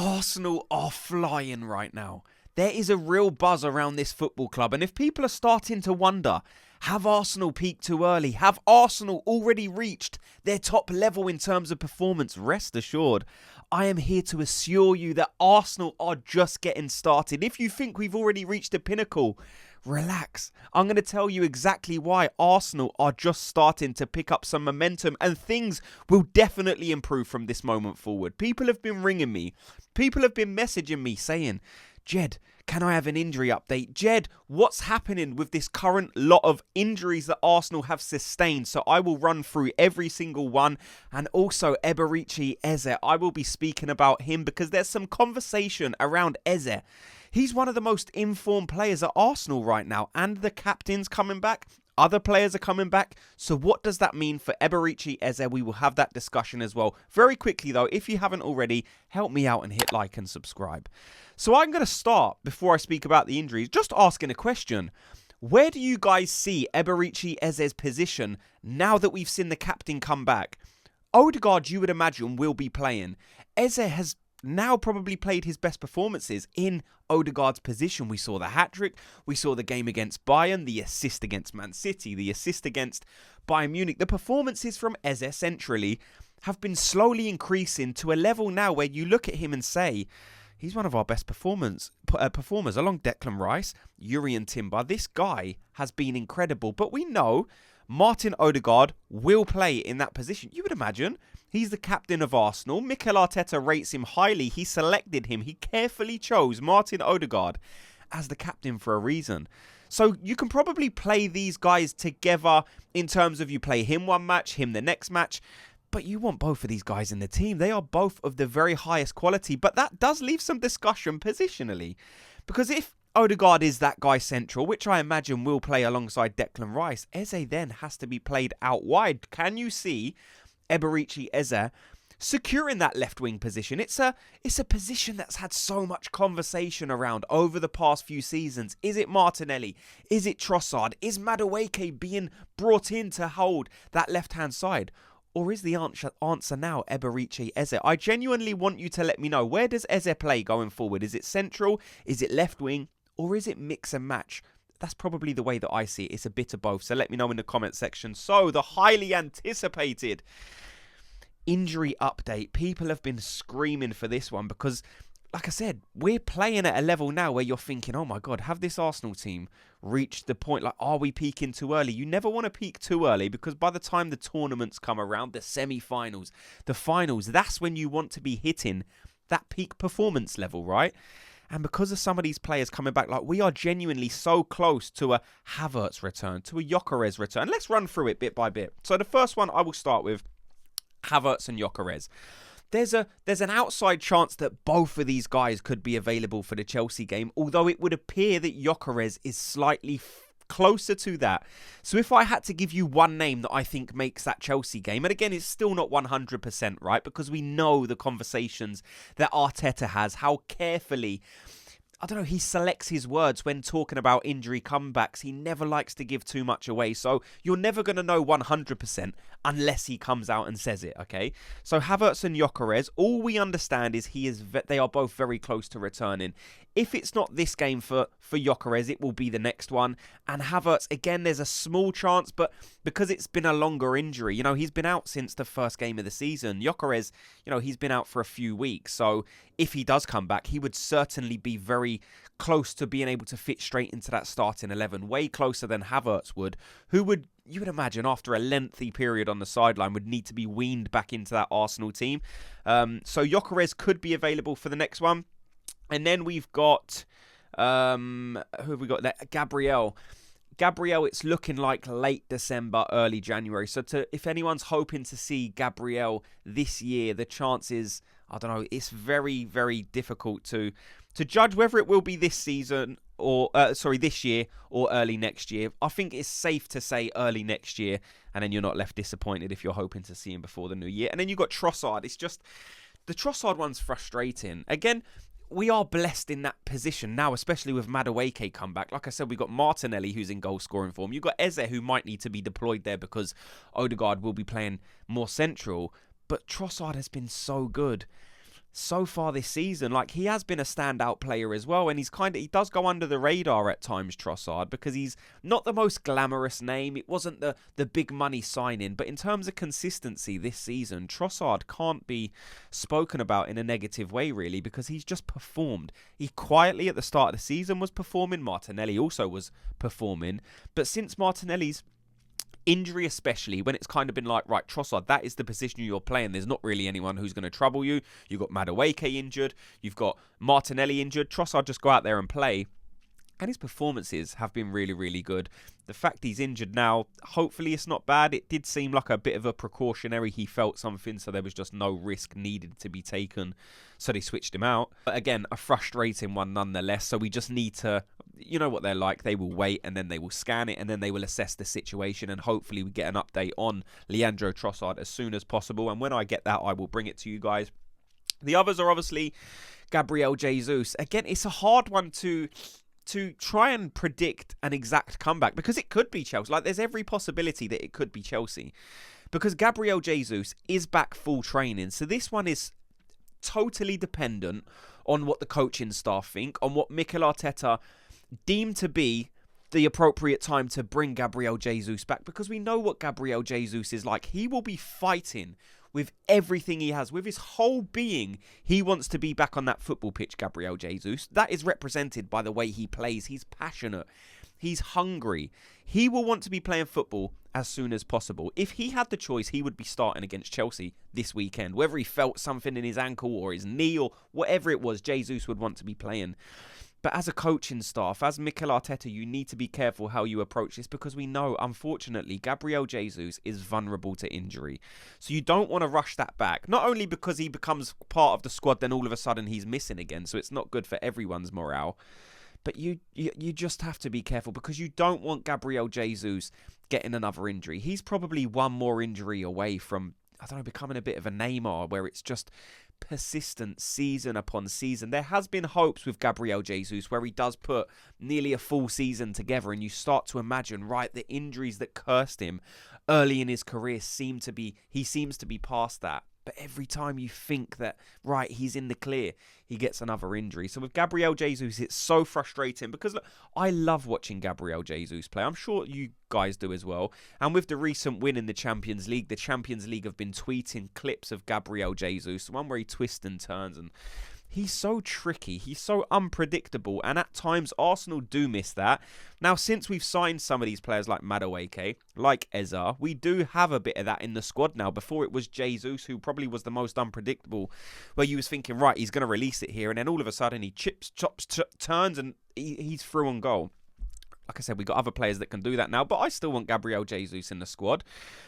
Arsenal are flying right now. There is a real buzz around this football club, and if people are starting to wonder, have Arsenal peaked too early? Have Arsenal already reached their top level in terms of performance? Rest assured, I am here to assure you that Arsenal are just getting started. If you think we've already reached the pinnacle, relax. I'm going to tell you exactly why Arsenal are just starting to pick up some momentum, and things will definitely improve from this moment forward. People have been ringing me. People have been messaging me saying, Jed, can I have an injury update? Jed, what's happening with this current lot of injuries that Arsenal have sustained? So I will run through every single one. And also Eberici Eze, I will be speaking about him because there's some conversation around Eze. He's one of the most informed players at Arsenal right now, and the captain's coming back. Other players are coming back. So what does that mean for Eberici Eze? We will have that discussion as well. Very quickly though, if you haven't already, help me out and hit like and subscribe. So I'm going to start, before I speak about the injuries, just asking a question. Where do you guys see Eberici Eze's position now that we've seen the captain come back? Ødegaard, you would imagine, will be playing. Eze has now probably played his best performances in Ødegaard's position. We saw the hat-trick, we saw the game against Bayern, the assist against Man City, the assist against Bayern Munich. The performances from Eze centrally have been slowly increasing to a level now where you look at him and say, he's one of our best performers along Declan Rice, Jurriën Timber. This guy has been incredible, but we know Martin Ødegaard will play in that position. You would imagine. He's the captain of Arsenal. Mikel Arteta rates him highly. He selected him. He carefully chose Martin Ødegaard as the captain for a reason. So you can probably play these guys together in terms of you play him one match, him the next match. But you want both of these guys in the team. They are both of the very highest quality. But that does leave some discussion positionally. Because if Ødegaard is that guy central, which I imagine will play alongside Declan Rice, Eze then has to be played out wide. Can you see Eberici Eze securing that left wing position? It's a position that's had so much conversation around over the past few seasons. Is it Martinelli? Is it Trossard? Is Madueke being brought in to hold that left hand side? Or is the answer now Eberici Eze? I genuinely want you to let me know, where does Eze play going forward? Is it central? Is it left wing? Or is it mix and match? That's probably the way that I see it. It's a bit of both. So let me know in the comment section. So the highly anticipated injury update. People have been screaming for this one because, like I said, we're playing at a level now where you're thinking, oh my God, have this Arsenal team reached the point, like, are we peaking too early? You never want to peak too early because by the time the tournaments come around, the semi-finals, the finals, that's when you want to be hitting that peak performance level, right? And because of some of these players coming back, like, we are genuinely so close to a Havertz return, to a Gyökeres return. Let's run through it bit by bit. So the first one I will start with, Havertz and Gyökeres. There's an outside chance that both of these guys could be available for the Chelsea game, although it would appear that Gyökeres is slightly closer to that. So if I had to give you one name that I think makes that Chelsea game, and again, it's still not 100%, right? Because we know the conversations that Arteta has, how carefully, I don't know, he selects his words when talking about injury comebacks. He never likes to give too much away. So you're never going to know 100% unless he comes out and says it, okay? So Havertz and Gyökeres, all we understand is they are both very close to returning. If it's not this game for Gyökeres, it will be the next one. And Havertz, again, there's a small chance, but because it's been a longer injury, you know, he's been out since the first game of the season. Gyökeres, you know, he's been out for a few weeks. So if he does come back, he would certainly be very close to being able to fit straight into that starting 11, way closer than Havertz would, who would, you would imagine, after a lengthy period on the sideline, would need to be weaned back into that Arsenal team. So Gyökeres could be available for the next one. And then we've got, who have we got there? Gabriel, it's looking like late December, early January. So if anyone's hoping to see Gabriel this year, the chances, I don't know, it's very, very difficult to judge whether it will be this season or, this year or early next year. I think it's safe to say early next year, and then you're not left disappointed if you're hoping to see him before the new year. And then you've got Trossard. It's just, the Trossard one's frustrating. Again, we are blessed in that position now, especially with Madueke come back. Like I said, we've got Martinelli, who's in goal-scoring form. You've got Eze, who might need to be deployed there because Ødegaard will be playing more central. But Trossard has been so good. so far this season, like, he has been a standout player as well, and he does go under the radar at times, Trossard, because he's not the most glamorous name. It wasn't the big money signing, but in terms of consistency this season, Trossard can't be spoken about in a negative way, really, because he's just performed. He quietly at the start of the season was performing. Martinelli also was performing, but since Martinelli's injury, especially when it's kind of been like, right, Trossard, that is the position you're playing. There's not really anyone who's going to trouble you. You've got Madueke injured. You've got Martinelli injured. Trossard, just go out there and play. And his performances have been really, really good. The fact he's injured now, hopefully it's not bad. It did seem like a bit of a precautionary. He felt something, so there was just no risk needed to be taken. So they switched him out. But again, a frustrating one nonetheless. So we just need to, you know what they're like. They will wait, and then they will scan it, and then they will assess the situation. And hopefully we get an update on Leandro Trossard as soon as possible. And when I get that, I will bring it to you guys. The others are obviously Gabriel Jesus. Again, it's a hard one to try and predict an exact comeback, because it could be Chelsea. Like, there's every possibility that it could be Chelsea, because Gabriel Jesus is back full training. So this one is totally dependent on what the coaching staff think, on what Mikel Arteta deemed to be the appropriate time to bring Gabriel Jesus back, because we know what Gabriel Jesus is like. He will be fighting with everything he has, with his whole being. He wants to be back on that football pitch, Gabriel Jesus. That is represented by the way he plays. He's passionate. He's hungry. He will want to be playing football as soon as possible. If he had the choice, he would be starting against Chelsea this weekend. Whether he felt something in his ankle or his knee or whatever it was, Jesus would want to be playing. But as a coaching staff, as Mikel Arteta, you need to be careful how you approach this, because we know, unfortunately, Gabriel Jesus is vulnerable to injury. So you don't want to rush that back. Not only because he becomes part of the squad, then all of a sudden he's missing again. So it's not good for everyone's morale. But you just have to be careful, because you don't want Gabriel Jesus getting another injury. He's probably one more injury away from, I don't know, becoming a bit of a Neymar, where it's just persistent season upon season. There has been hopes with Gabriel Jesus where he does put nearly a full season together, and you start to imagine, right, the injuries that cursed him early in his career seems to be past that. But every time you think that, right, he's in the clear, he gets another injury. So with Gabriel Jesus, it's so frustrating, because look, I love watching Gabriel Jesus play. I'm sure you guys do as well. And with the recent win in the Champions League have been tweeting clips of Gabriel Jesus, one where he twists and turns, and he's so tricky. He's so unpredictable. And at times, Arsenal do miss that. Now, since we've signed some of these players like Madueke, like Eze, we do have a bit of that in the squad now. Before, it was Jesus, who probably was the most unpredictable, where you was thinking, right, he's going to release it here. And then all of a sudden, he chops, turns, and he's through on goal. Like I said, we got other players that can do that now. But I still want Gabriel Jesus in the squad.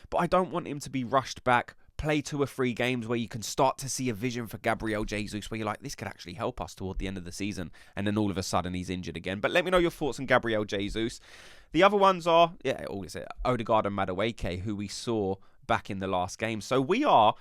But I don't want him to be rushed back, play 2 or 3 games where you can start to see a vision for Gabriel Jesus, where you're like, this could actually help us toward the end of the season, and then all of a sudden he's injured again. But let me know your thoughts on Gabriel Jesus. The other ones are, Ødegaard and Madueke, who we saw back in the last game. So we are,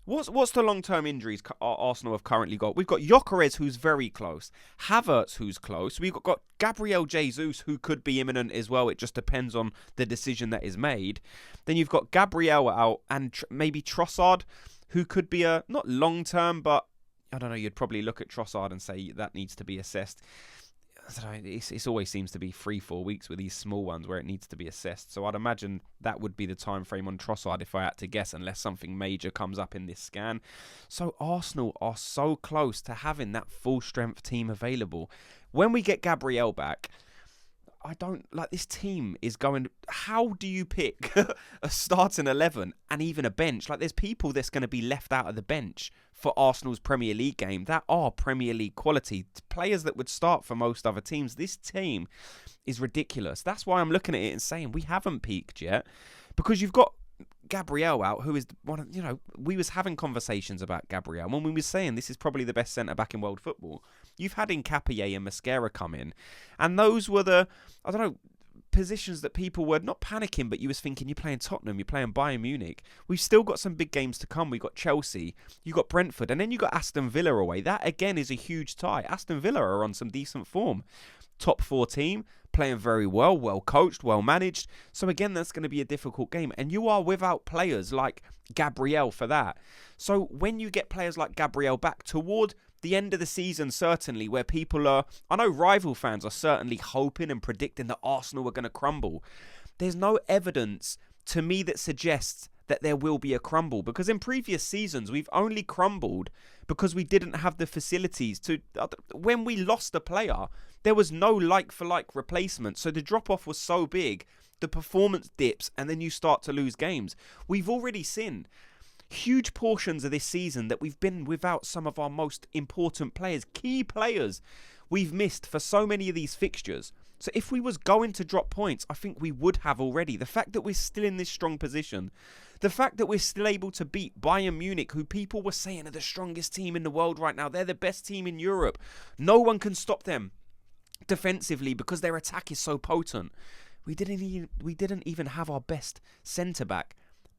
what's the long-term injuries Arsenal have currently got? We've got Gyökeres, who's very close. Havertz, who's close. We've got Gabriel Jesus, who could be imminent as well. It just depends on the decision that is made. Then you've got Gabriel out, and maybe Trossard, who could be a, not long-term, but I don't know, you'd probably look at Trossard and say that needs to be assessed. I don't know, it always seems to be 3-4 weeks with these small ones where it needs to be assessed. So I'd imagine that would be the time frame on Trossard if I had to guess, unless something major comes up in this scan. So Arsenal are so close to having that full strength team available. When we get Gabriel back, I don't, like, this team is going, how do you pick a starting 11 and even a bench? Like, there's people that's going to be left out of the bench for Arsenal's Premier League game that are Premier League quality. Players that would start for most other teams. This team is ridiculous. That's why I'm looking at it and saying we haven't peaked yet, because you've got Gabriel out, who is one of, we was having conversations about Gabriel when we were saying this is probably the best centre-back in world football. You've had Nketiah and Mascara come in, and those were the, I don't know, positions that people were not panicking, but you was thinking, you're playing Tottenham, you're playing Bayern Munich. We've still got some big games to come. We've got Chelsea, you got Brentford, and then you got Aston Villa away. That, again, is a huge tie. Aston Villa are on some decent form. Top 4 team, playing very well, well coached, well managed. So again, that's going to be a difficult game. And you are without players like Gabriel for that. So when you get players like Gabriel back toward the end of the season, certainly, where people are, I know rival fans are certainly hoping and predicting that Arsenal are going to crumble. There's no evidence to me that suggests that there will be a crumble, because in previous seasons we've only crumbled because we didn't have the facilities to. When we lost a player, there was no like-for-like replacement, so the drop-off was so big, the performance dips, and then you start to lose games. We've already seen huge portions of this season that we've been without some of our most important players, key players we've missed for so many of these fixtures. So if we was going to drop points, I think we would have already. The fact that we're still in this strong position, the fact that we're still able to beat Bayern Munich, who people were saying are the strongest team in the world right now. They're the best team in Europe. No one can stop them defensively because their attack is so potent. We didn't even have our best centre-back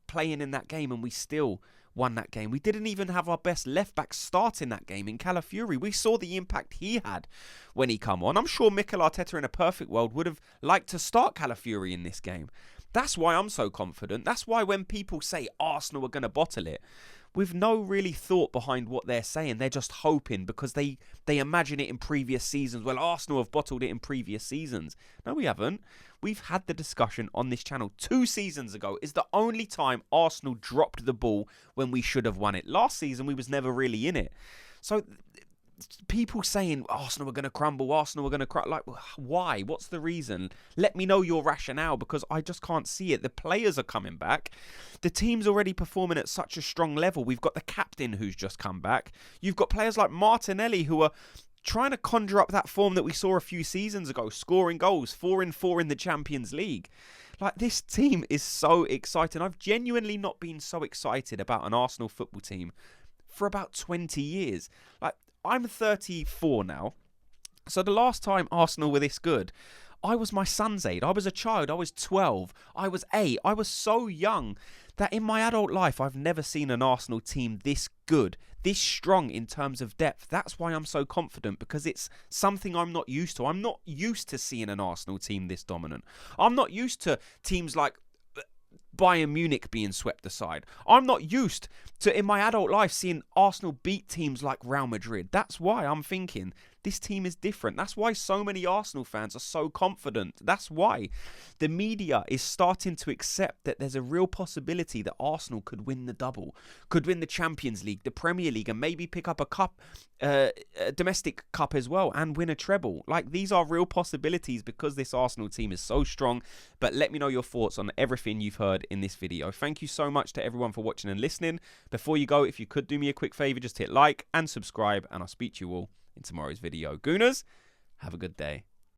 playing in that game, and we still won that game. We didn't even have our best left-back start in that game in Calafiori. We saw the impact he had when he come on. I'm sure Mikel Arteta in a perfect world would have liked to start Calafiori in this game. That's why I'm so confident. That's why when people say Arsenal are going to bottle it, with no really thought behind what they're saying, they're just hoping because they imagine it in previous seasons. Well, Arsenal have bottled it in previous seasons. No, we haven't. We've had the discussion on this channel 2 seasons ago. Is the only time Arsenal dropped the ball when we should have won it. Last season, we was never really in it. So people saying Arsenal are going to crumble, Arsenal are going to crumble, like, why? What's the reason? Let me know your rationale, because I just can't see it. The players are coming back. The team's already performing at such a strong level. We've got the captain who's just come back. You've got players like Martinelli who are trying to conjure up that form that we saw a few seasons ago, scoring goals, 4 in 4 in the Champions League. Like, this team is so exciting. I've genuinely not been so excited about an Arsenal football team for about 20 years. Like, I'm 34 now, so the last time Arsenal were this good, I was my son's age. I was a child. I was 12. I was 8. I was so young that in my adult life, I've never seen an Arsenal team this good, this strong in terms of depth. That's why I'm so confident, because it's something I'm not used to. I'm not used to seeing an Arsenal team this dominant. I'm not used to teams like Bayern Munich being swept aside. I'm not used to, in my adult life, seeing Arsenal beat teams like Real Madrid. That's why I'm thinking this team is different. That's why so many Arsenal fans are so confident. That's why the media is starting to accept that there's a real possibility that Arsenal could win the double, could win the Champions League, the Premier League, and maybe pick up a cup, a domestic cup as well, and win a treble. Like, these are real possibilities because this Arsenal team is so strong. But let me know your thoughts on everything you've heard in this video. Thank you so much to everyone for watching and listening. Before you go, if you could do me a quick favor, just hit like and subscribe, and I'll speak to you all in tomorrow's video. Gooners, have a good day.